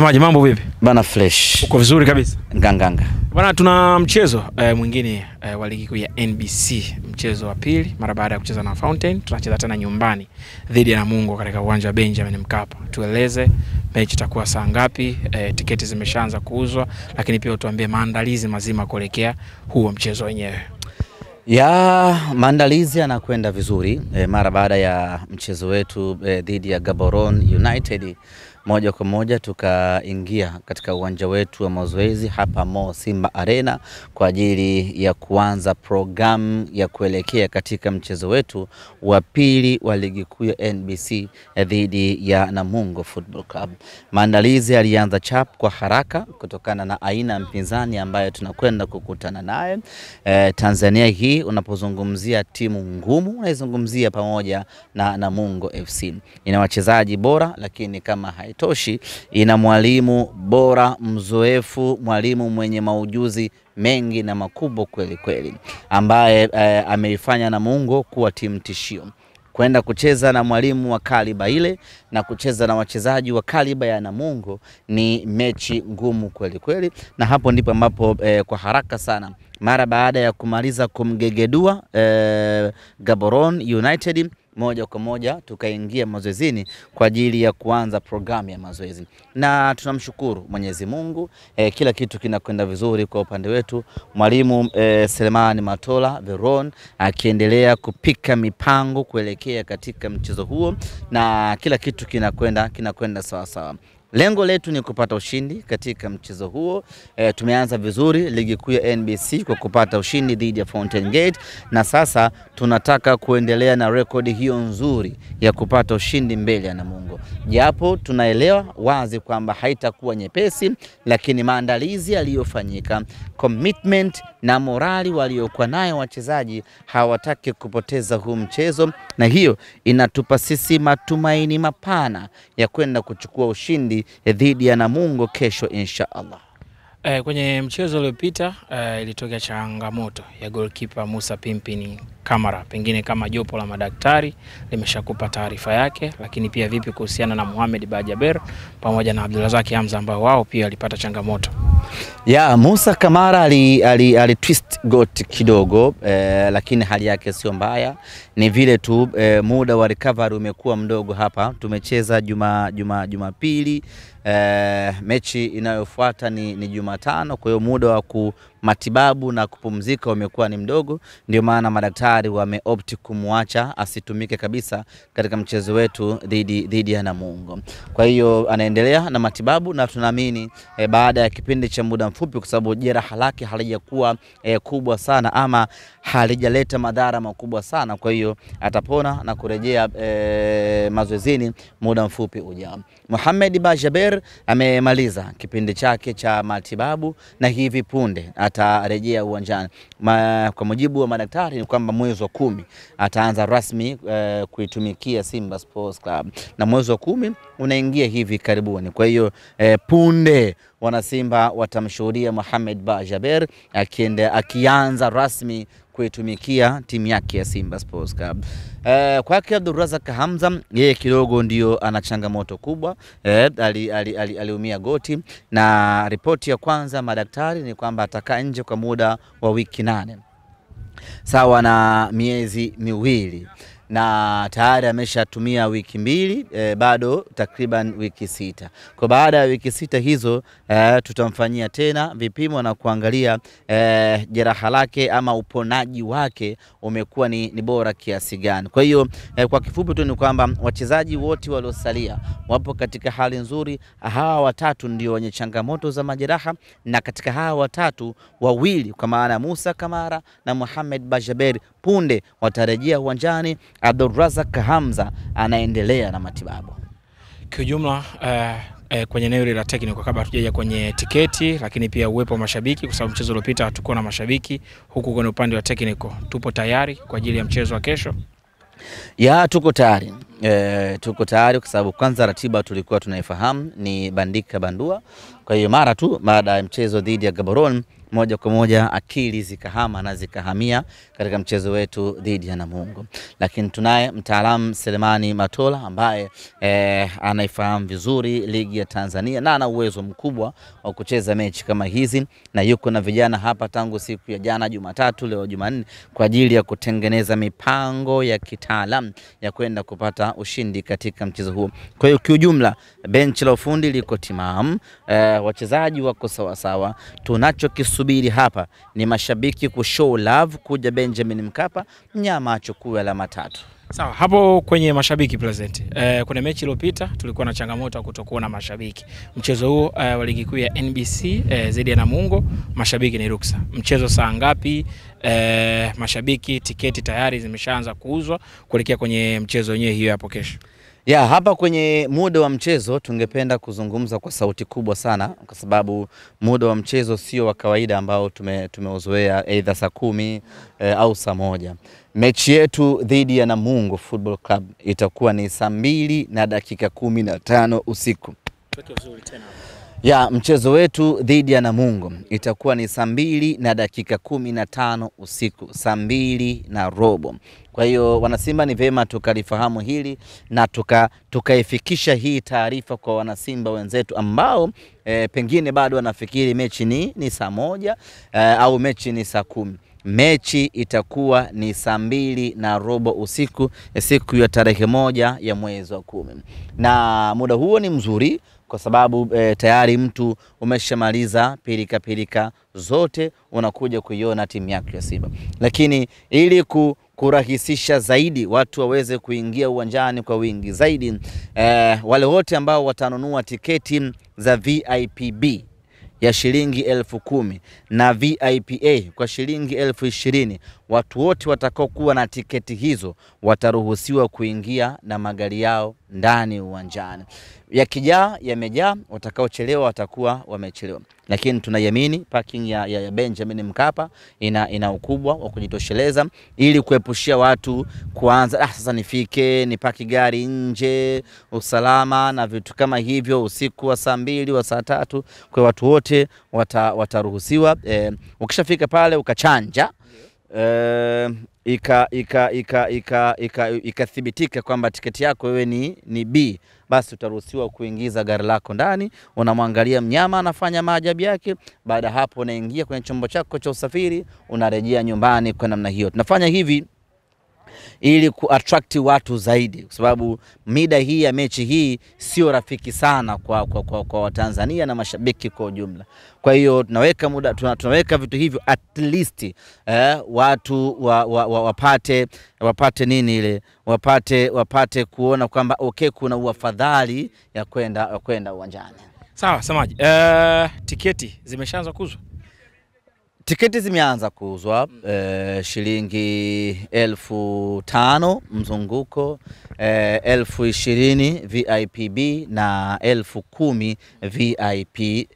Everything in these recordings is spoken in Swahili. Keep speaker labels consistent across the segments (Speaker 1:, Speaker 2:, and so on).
Speaker 1: Mtazamaji, mambo vipi?
Speaker 2: Bana fresh.
Speaker 1: Uko vizuri kabisa?
Speaker 2: Nganganga.
Speaker 1: Bana, tuna mchezo mwingine wa ligi kuu ya NBC, mchezo wa pili mara baada ya kucheza na Fountain. Tunacheza tena nyumbani dhidi ya Namungo katika uwanja wa Benjamin Mkapa. Tueleze mechi itakuwa saa ngapi? Tiketi zimeshaanza kuuzwa, lakini pia utuambie maandalizi mazima kuelekea huo mchezo wenyewe.
Speaker 2: Ya maandalizi yanakwenda vizuri mara baada ya mchezo wetu dhidi ya Gaborone United. Moja kwa moja tukaingia katika uwanja wetu wa mazoezi hapa Mo Simba Arena kwa ajili ya kuanza programu ya kuelekea katika mchezo wetu wa pili wa ligi kuu ya NBC dhidi ya Namungo Football Club. Maandalizi yalianza chap kwa haraka kutokana na aina mpinzani ambayo tunakwenda kukutana naye. Tanzania hii unapozungumzia timu ngumu unaizungumzia pamoja na Namungo FC. Ina wachezaji bora, lakini kama haitoshi ina mwalimu bora mzoefu, mwalimu mwenye maujuzi mengi na makubwa kweli kweli, ambaye ameifanya Namungo kuwa timu tishio. Kwenda kucheza na mwalimu wa kaliba ile na kucheza na wachezaji wa kaliba ya Namungo ni mechi ngumu kweli kweli, na hapo ndipo ambapo kwa haraka sana mara baada ya kumaliza kumgegedua Gaborone United, moja kwa moja tukaingia mazoezini kwa ajili ya kuanza programu ya mazoezi. Na tunamshukuru Mwenyezi Mungu, kila kitu kinakwenda vizuri kwa upande wetu. Mwalimu Selemani Matola Veron akiendelea kupika mipango kuelekea katika mchezo huo, na kila kitu kinakwenda sawa sawa. Lengo letu ni kupata ushindi katika mchezo huo. Tumeanza vizuri ligi kuu ya NBC kwa kupata ushindi dhidi ya Fountain Gate, na sasa tunataka kuendelea na rekodi hiyo nzuri ya kupata ushindi mbele ya Namungo. Japo tunaelewa wazi kwamba haitakuwa nyepesi, lakini maandalizi yaliyofanyika, commitment na morali waliokuwa nayo wachezaji, hawataki kupoteza huu mchezo, na hiyo inatupa sisi matumaini mapana ya kwenda kuchukua ushindi dhidi ya Namungo kesho insha Allah.
Speaker 1: Kwenye mchezo uliopita ilitokea changamoto ya goalkeeper Musa Pimpini Kamara. Pengine kama jopo la madaktari limeshakupa taarifa yake, lakini pia vipi kuhusiana na Mohamed Bajaber pamoja na Abdulrazak Hamza ambao wao pia walipata changamoto?
Speaker 2: Ya Musa Kamara ali twist got kidogo, lakini hali yake sio mbaya. Ni vile tu muda wa recovery umekuwa mdogo hapa. Tumecheza Jumapili, mechi inayofuata ni Jumatano, kwa hiyo muda wa matibabu na kupumzika umekuwa ni mdogo. Ndio maana madaktari wameopt kumwacha asitumike kabisa katika mchezo wetu dhidi ya Namungo. Kwa hiyo anaendelea na matibabu, na tunaamini baada ya kipindi cha muda mfupi, kwa sababu jeraha lake halijakuwa kubwa sana ama halijaleta madhara makubwa sana, kwa hiyo atapona na kurejea mazoezini muda mfupi ujao. Mohamed Bajaber amemaliza kipindi chake cha matibabu na hivi punde atarejea uwanjani. Kwa mujibu wa madaktari ni kwamba mwezi wa 10 ataanza rasmi kuitumikia Simba Sports Club, na mwezi wa 10 unaingia hivi karibuni. Kwa hiyo punde wana Simba watamshuhudia Mohamed Bajaber akianza rasmi kuitumikia timu yake ya Simba Sports Club. Kwake Abdulrazak Hamza, yeye kidogo ndio ana changamoto kubwa. Aliumia goti, na ripoti ya kwanza madaktari ni kwamba atakaa nje kwa muda wa wiki 8, sawa na miezi 2, na tayari ameshatumia wiki 2, bado takriban wiki 6. Kwa baada ya wiki 6 hizo tutamfanyia tena vipimo na kuangalia jeraha lake ama uponaji wake umekuwa ni bora kiasi gani. Kwa hiyo kwa kifupi tu ni kwamba wachezaji wote waliosalia wapo katika hali nzuri. Hawa watatu ndio wenye changamoto za majeraha, na katika hawa watatu 2 kwa maana Musa Kamara na Mohamed Bajaber punde watarejea uwanjani. Abdulrazak Hamza anaendelea na matibabu.
Speaker 1: Kiujumla kwenye eneo la technical, kabla tujaja kwenye tiketi, lakini pia uwepo wa mashabiki, kwa sababu mchezo uliopita hatukuwa na mashabiki, huku kwenye upande wa technical tupo tayari kwa ajili ya mchezo wa kesho?
Speaker 2: Ya tuko tayari. Tuko tayari kwa sababu kwanza ratiba tulikuwa tunaifahamu ni bandika bandua. Kwa hiyo mara tu baada ya mchezo dhidi ya Gaborone moja kwa moja akili zikahama na zikahamia katika mchezo wetu dhidi ya Namungo. Lakini tunaye mtaalamu Selemani Matola ambaye anaifahamu vizuri ligi ya Tanzania na ana uwezo mkubwa wa kucheza mechi kama hizi, na yuko na vijana hapa tangu siku ya jana Jumatatu, leo Jumanne, kwa ajili ya kutengeneza mipango ya kitaalamu ya kwenda kupata ushindi katika mchezo huo. Kwa hiyo kiujumla benchi la ufundi liko timamu, wachezaji wako sawa sawa. Tunachokisubiri hapa ni mashabiki kushow love, kuja Benjamin Mkapa, mnyama achukue alama 3.
Speaker 1: Sawa, hapo kwenye mashabiki present. Kuna mechi iliyopita tulikuwa na changamoto ya kutokuwa na mashabiki. Mchezo huo wa ligi kuu ya NBC dhidi ya Namungo, mashabiki ni ruksa. Mchezo saa ngapi? Mashabiki tiketi tayari zimeshaanza kuuzwa kuelekea kwenye mchezo wenyewe hiyo hapo kesho.
Speaker 2: Ya, hapa kwenye muda wa mchezo tungependa kuzungumza kwa sauti kubwa sana, kwa sababu muda wa mchezo sio wa kawaida ambao tumeuzoea either saa 10 au saa 1. Mechi yetu dhidi ya Namungo Football Club itakuwa ni saa 2 na dakika 15 usiku. Ya, mchezo wetu dhidi ya Namungo itakuwa ni saa 2 na dakika 15 usiku, saa 2 na robo. Kwa hiyo wanasimba ni vema tukalifahamu hili na tukaifikisha hii taarifa kwa wanasimba wenzetu ambao pengine bado wanafikiri mechi ni saa 1 au mechi ni saa 10. Mechi itakuwa ni saa 2 na robo usiku, siku ya tarehe 1 ya mwezi wa 10. Na muda huo ni mzuri kwa sababu tayari mtu umeshamaliza pilika zote, unakuja kuiona timu yako ya Simba. Lakini ili kurahisisha zaidi watu waweze kuingia uwanjani kwa wingi zaidi, wale wote ambao watanunua tiketi za VIPB ya shilingi 10,000 na VIPA kwa shilingi 20,000, watu wote watakao kuwa na tiketi hizo wataruhusiwa kuingia na magari yao ndani uwanjani. Yakijaa yamejaa, watakaochelewa watakuwa wamechelewa. Lakini tunaiamini parking ya Benjamin Mkapa ina ukubwa wa kujitosheleza ili kuepushia watu kuanza sasa nifike nipaki gari nje, usalama na vitu kama hivyo usiku wa saa 2 wa saa 3. Kwa watu wote wataruhusiwa. Ukishafika pale ukachanja, ikathibitika kwamba tiketi yako wewe ni B, basi utaruhusiwa kuingiza gari lako ndani, unamwangalia mnyama anafanya maajabu yake. Baada hapo unaingia kwenye chombo chako cha usafiri, unarejea nyumbani kwa namna hiyo. Tunafanya hivi ili kuattract watu zaidi, kwa sababu mida hii ya mechi hii sio rafiki sana kwa Watanzania na mashabiki kwa ujumla. Kwa hiyo tunaweka muda, tunaweka vitu hivyo at least watu wapate nini ile, wapate kuona kwamba okay, kuna uafadhali ya kwenda uwanjani.
Speaker 1: Sawa, samaji. Tiketi zimeshaanza kuuzwa?
Speaker 2: Tiketi zimeanza kuuzwa, shilingi 1500 mzunguko, 20,000 VIPB na 10,000 VIPA.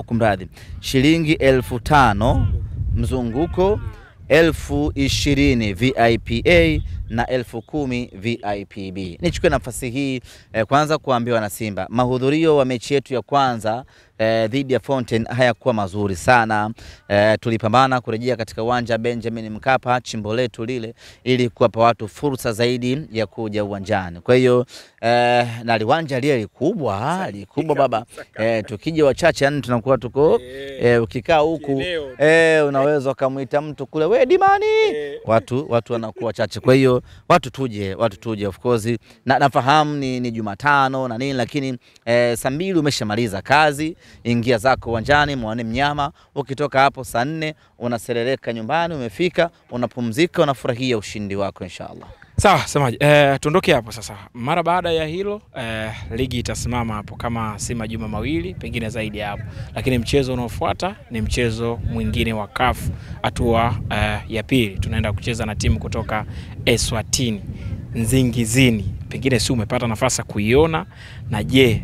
Speaker 2: Kumradhi, shilingi 1500 mzunguko, 20,000 VIPA na 10,000 VIPB. Nichukue nafasi hii kwanza kuambiwa na Simba, mahudhurio wa mechi yetu ya kwanza dhidi ya Fountain hayakuwa mazuri sana. Tulipambana kurejea katika uwanja Benjamin Mkapa, chimbo letu lile, ili kuwapa watu fursa zaidi ya kuja uwanjani. Kwa hiyo na uwanja lile likubwa baba. Tukija wachache yani tunakuwa tuko ukikaa huku unaweza kumuita mtu kule, we Dimani, watu wanakuwa wachache. Kwa hiyo watu tuje of course, na nafahamu ni Jumatano na nini, lakini saa 2 umeshamaliza kazi, ingia zako uwanjani, muone mnyama. Ukitoka hapo saa 4 unasereleka nyumbani, umefika, unapumzika, unafurahia ushindi wako inshallah.
Speaker 1: Sawa, semaji. Tuondoke hapo sasa. Mara baada ya hilo ligi itasimama hapo kama si majuma mawili, pengine zaidi hapo. Lakini mchezo unaofuata ni mchezo mwingine wa CAF hatua ya pili. Tunaenda kucheza na timu kutoka Eswatini, Nzingizini. Pengine si umepata nafasi kuiona, na je,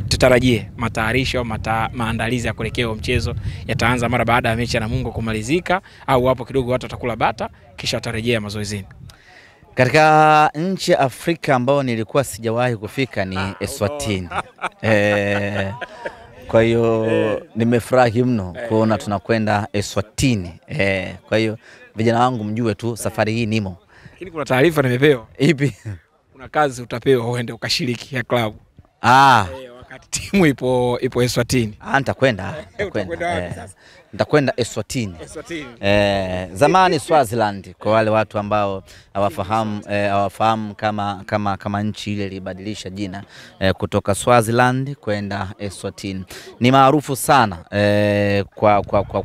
Speaker 1: tutarajie matayarisho au maandalizi ya kuelekea mchezo yataanza mara baada ya mechi ya Namungo kumalizika, au hapo kidogo watu watakula bata kisha watarejea mazoezini?
Speaker 2: Katika nchi ya Afrika ambao nilikuwa sijawahi kufika ni Eswatini. Kwa hiyo nimefurahi mno kuona tunakwenda Eswatini. Kwa hiyo vijana wangu mjue tu safari hii nimo.
Speaker 1: Lakini kuna taarifa nimepewa.
Speaker 2: Ipi?
Speaker 1: Kuna kazi utapewa uende ukashiriki ya klabu. Wakati timu ipo Eswatini.
Speaker 2: Nitakwenda. Nitakwenda Eswatini. Zamani Swaziland, kwa wale watu ambao hawafahamu kama nchi ile ilibadilisha jina kutoka Swaziland kwenda Eswatini. Ni maarufu sana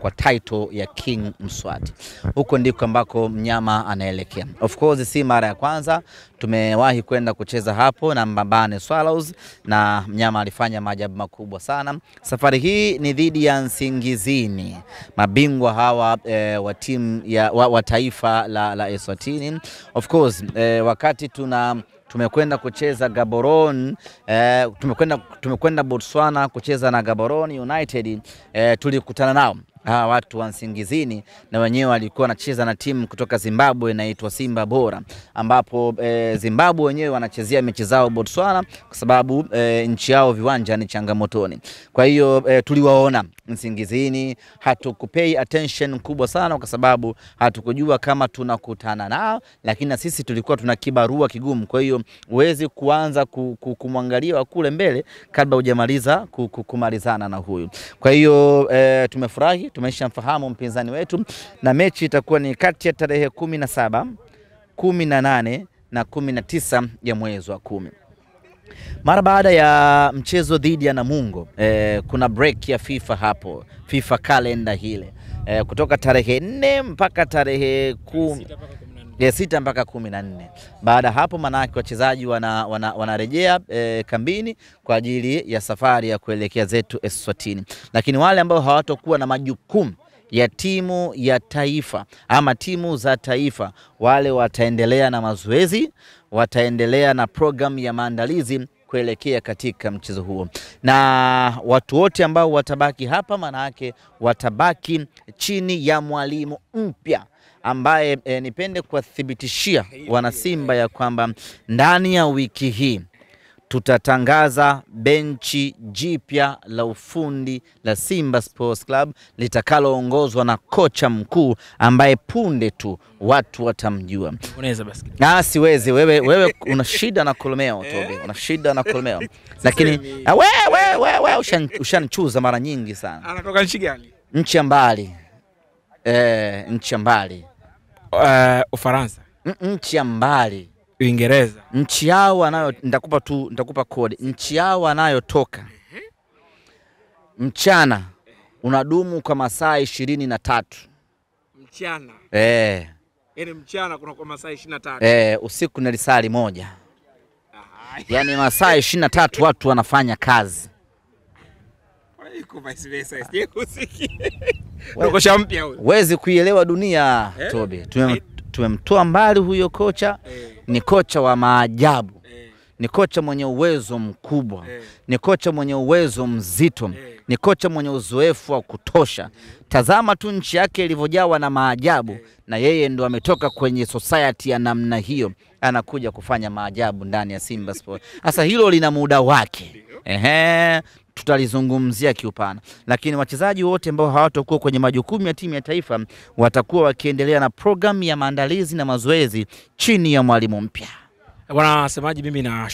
Speaker 2: kwa title ya King Mswati. Huko ndiko ambako mnyama anaelekea. Of course si mara ya kwanza, tumewahi kwenda kucheza hapo na Mbabane Swallows na mnyama alifanya maajabu makubwa sana. Safari hii ni dhidi ya Nsingizini, mabingwa hawa wa timu wa taifa la Eswatini. Of course wakati tumekwenda kucheza Gaborone, tumekwenda Botswana kucheza na Gaborone United, tulikutana nao watu wa Nsingizini, na wenyewe walikuwa wanacheza na timu kutoka Zimbabwe inaitwa Simba Bora, ambapo Zimbabwe wenyewe wanachezea mechi zao Botswana kwa sababu nchi yao viwanja ni changamotoni. Kwa hiyo tuliwaona Nsingizini, hatukupay attention kubwa sana kwa sababu hatukujua kama tunakutana nao, lakini na sisi tulikuwa tuna kibarua kigumu. Kwa hiyo uwezi kuanza kumwangalia kule mbele kabla hujamaliza kumalizana na huyu. Kwa hiyo tumefurahi, tumeshamfahamu mpinzani wetu, na mechi itakuwa ni kati ya tarehe 17, 18 na 19 ya mwezi wa 10. Mara baada ya mchezo dhidi ya Namungo, kuna break ya FIFA hapo, FIFA calendar hile. Kutoka tarehe 4 mpaka tarehe 6 mpaka 14. Baada hapo manake wachezaji wanarejea kambini kwa ajili ya safari ya kuelekea zetu Eswatini. Lakini wale ambao hawatakuwa na majukumu ya timu ya taifa ama timu za taifa, wale wataendelea na mazoezi, wataendelea na program ya maandalizi kuelekea katika mchezo huo. Na watu wote ambao watabaki hapa manake watabaki chini ya mwalimu mpya ambaye nipende kuwathibitishia wana Simba ya kwamba ndani ya wiki hii tutatangaza benchi jipya la ufundi la Simba Sports Club litakaloongozwa na kocha mkuu ambaye punde tu watu watamjua.
Speaker 1: Unaweza basi.
Speaker 2: Siwezi, wewe una shida na Kolomeo Tobi, una shida na Kolomeo. Lakini wewe ushanichuza mara nyingi sana.
Speaker 1: Anatoka nchi gani?
Speaker 2: Nchi ya mbali. Nchi ya mbali.
Speaker 1: Ufaransa.
Speaker 2: Nchi ya mbali.
Speaker 1: Uingereza.
Speaker 2: Nchi yao nitakupa kodi. Nchi yao anayotoka mchana unadumu kwa masaa 23.
Speaker 1: Mchana. Yaani mchana kuna kwa masaa 23.
Speaker 2: Usiku ni lisali moja. Yaani masaa 23 watu wanafanya kazi.
Speaker 1: Iko vice versa. Kocha mpya huyo.
Speaker 2: Huwezi kuielewa dunia, Tobi. Tumemtoa mbali huyo kocha. Ni kocha wa maajabu. Ni kocha mwenye uwezo mkubwa. Ni kocha mwenye uwezo mzito. Ni kocha mwenye uzoefu wa kutosha. Tazama tu nchi yake ilivyojawa na maajabu, na yeye ndo ametoka kwenye society ya namna hiyo, anakuja kufanya maajabu ndani ya Simba Sport. Sasa hilo lina muda wake. Tutalizungumzia kiupana, lakini wachezaji wote ambao hawatakuwa kwenye majukumu ya timu ya taifa watakuwa wakiendelea na program ya maandalizi na mazoezi chini ya mwalimu mpya.
Speaker 1: Bwana semaji, mimi na